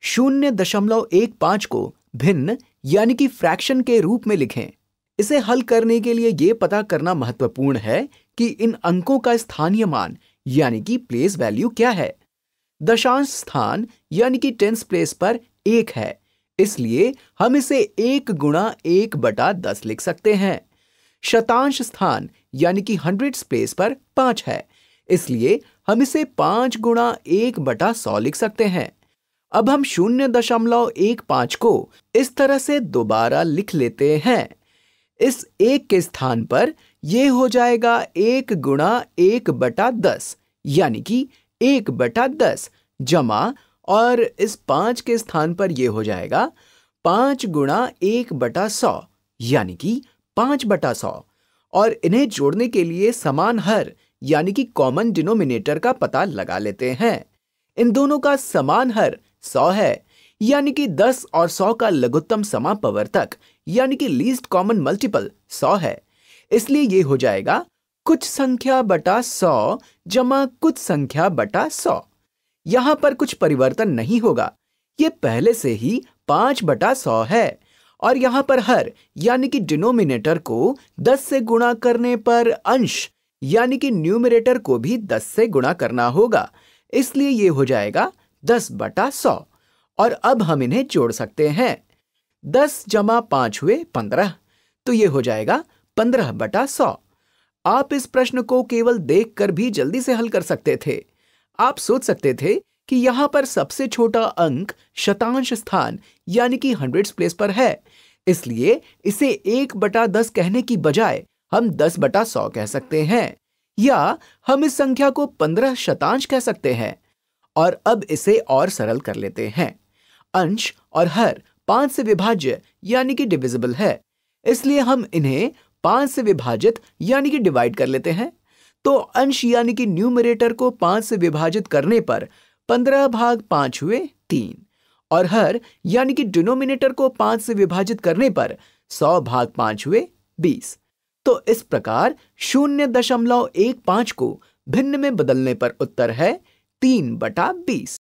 0.15 को भिन्न यानी कि फ्रैक्शन के रूप में लिखें। इसे हल करने के लिए यह पता करना महत्वपूर्ण है कि इन अंकों का स्थानीय मान यानी कि प्लेस वैल्यू क्या है। दशांश स्थान यानी कि टेंस प्लेस पर 1 है, इसलिए हम इसे 1 गुणा 1/10 लिख सकते हैं। शतांश स्थान यानी कि हंड्रेड्स प्लेस पर 5 है, इसलिए हम इसे 5 गुणा 1/100 लिख सकते हैं। अब हम 0.15 को इस तरह से दोबारा लिख लेते हैं। इस 1 के स्थान पर यह हो जाएगा 1 गुणा 1/10 यानी कि 1/10 जमा, और इस 5 के स्थान पर यह हो जाएगा 5 गुणा 1/100 यानी कि 5/100। और इन्हें जोड़ने के लिए समान हर यानी कि कॉमन डिनोमिनेटर का पता लगा लेते हैं। इन दोनों का समान हर 100 है, यानी कि 10 और 100 का लघुत्तम समापवर्तक यानी कि लीस्ट कॉमन मल्टीपल 100 है। इसलिए यह हो जाएगा कुछ संख्या बटा 100 जमा कुछ संख्या बटा 100। यहां पर कुछ परिवर्तन नहीं होगा, यह पहले से ही 5/100 है। और यहां पर हर यानी कि डिनोमिनेटर को 10 से गुणा करने पर अंश यानी कि न्यूमरेटर को भी 10 से गुणा करना होगा, इसलिए यह हो जाएगा 10/100। और अब हम इन्हें जोड़ सकते हैं। 10 जमा 5 हुए 15, तो यह हो जाएगा 15/100। आप इस प्रश्न को केवल देखकर भी जल्दी से हल कर सकते थे। आप सोच सकते थे कि यहां पर सबसे छोटा अंक शतांश स्थान यानी कि हंड्रेड्स प्लेस पर है, इसलिए इसे 1/10 कहने की बजाय हम 10/100 कह सकते हैं, या हम इस संख्या को 15 शतांश कह सकते हैं। और अब इसे और सरल कर लेते हैं। अंश और हर 5 से विभाज्य यानी कि डिविजिबल है, इसलिए हम इन्हें 5 से विभाजित यानी कि डिवाइड कर लेते हैं। तो अंश यानी कि न्यूमरेटर को 5 से विभाजित करने पर 15/5 हुए 3, और हर यानी कि डिनोमिनेटर को 5 से विभाजित करने पर 100/5 हुए 20। तो इस प्रकार 0.15 को भिन्न में बदलने पर उत्तर है 3/20।